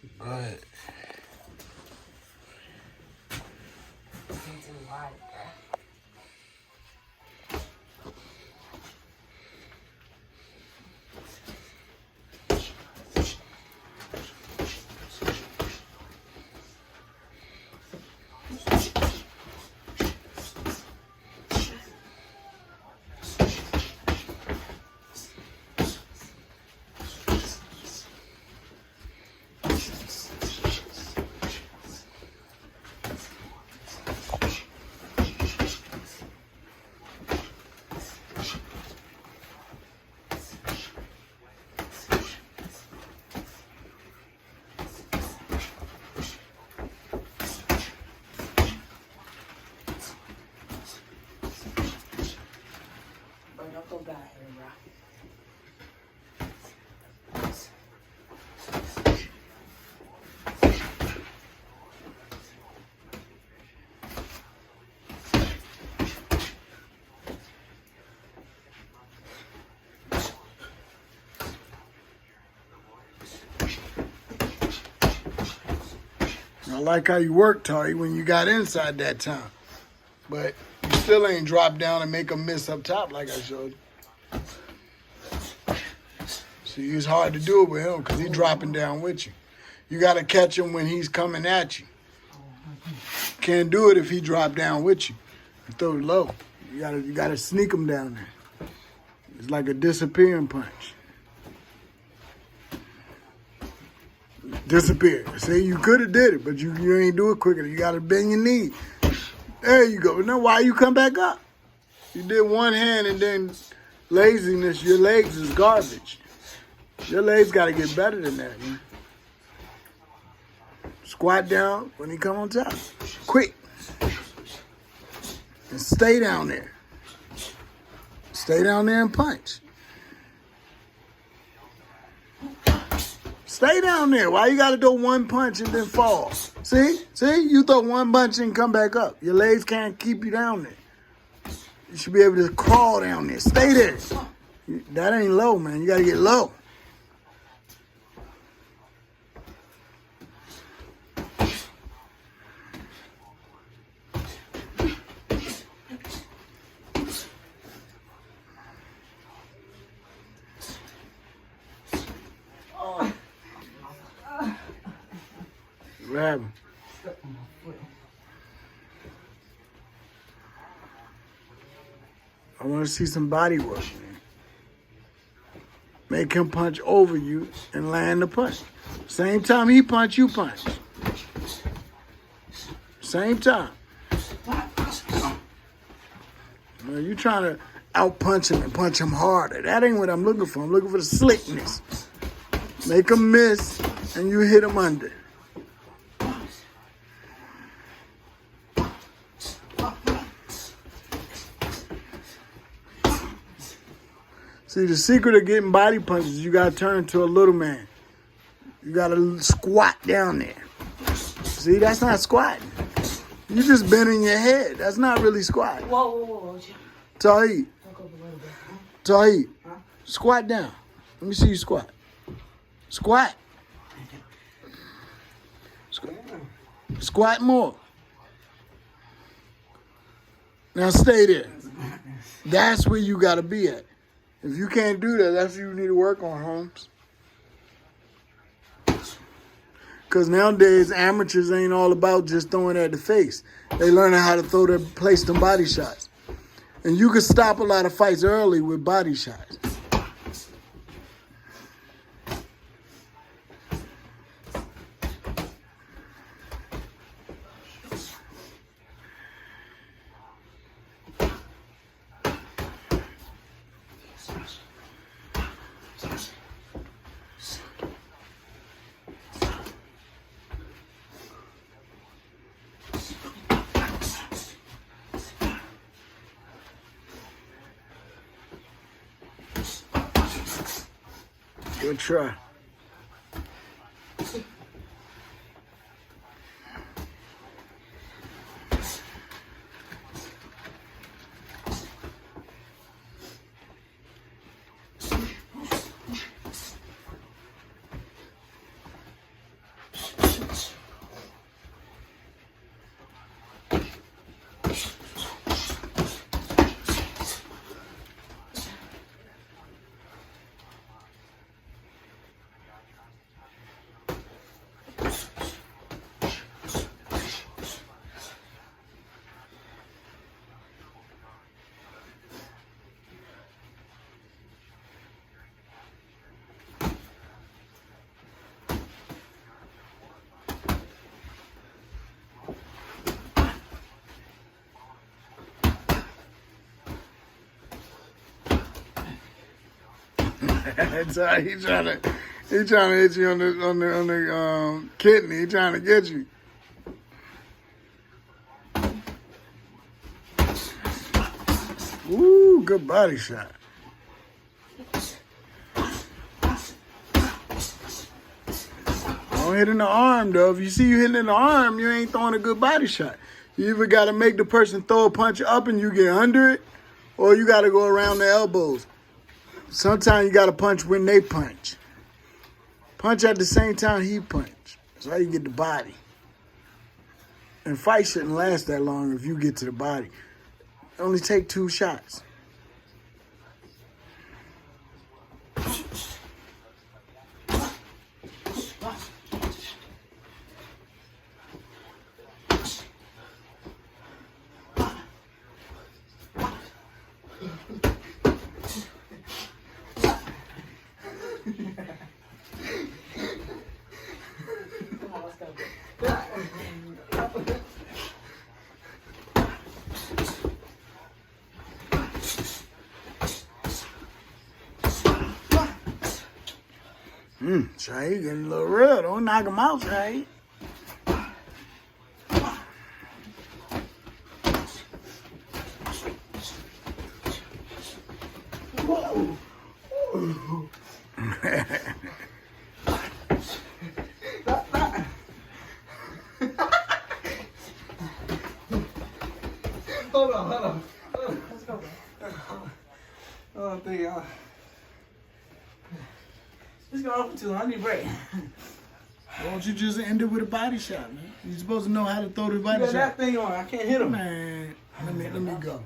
But don't go back here, bro. I like how you worked, Tari, when you got inside that time. But you still ain't drop down and make a miss up top like I showed you. See, it's hard to do it with him because he's dropping down with you. You got to catch him when he's coming at you. Can't do it if he drop down with you. You throw it low. You gotta sneak him down there. It's like a disappearing punch. Disappear. See, you could have did it, but you ain't do it quick enough. You got to bend your knee. There you go. Now, why you come back up? You did one hand and then laziness. Your legs is garbage. Your legs got to get better than that, man. Squat down when he come on top. Quick. And stay down there. Stay down there and punch. Stay down there. Why you got to do one punch and then fall? See? You throw one punch and come back up. Your legs can't keep you down there. You should be able to crawl down there. Stay there. That ain't low, man. You got to get low. Grab him. I want to see some body work, man. Make him punch over you and land the punch. Same time he punch, you punch. Same time. You trying to out-punch him and punch him harder. That ain't what I'm looking for. I'm looking for the slickness. Make him miss and you hit him under. See, the secret of getting body punches, you got to turn to a little man. You got to squat down there. See, that's not squatting. You just bending your head. That's not really squatting. Whoa. Taheed. Talk up a little bit, huh? Taheed. Squat down. Let me see you squat. Squat. Squat more. Now stay there. That's where you got to be at. If you can't do that, that's what you need to work on, Holmes. Because nowadays, amateurs ain't all about just throwing at the face. They learning how to place them body shots. And you can stop a lot of fights early with body shots. Good try. So he trying to hit you on the kidney. He trying to get you. Ooh, good body shot. Don't hit in the arm though. If you see you hitting in the arm, you ain't throwing a good body shot. You either got to make the person throw a punch up and you get under it, or you got to go around the elbows. Sometimes you got to punch when they punch. Punch at the same time he punch. That's how you get the body. And fight shouldn't last that long if you get to the body. Only take 2 shots. Shahid getting a little real. Don't knock him out, Shahid. Whoa. Hold on. Let's go. Oh, thank y'all. This going on for too long. I need a break. Why don't you just end it with a body shot, man? You're supposed to know how to throw the body You got shot. that thing on. I can't hit him. Man, let me go.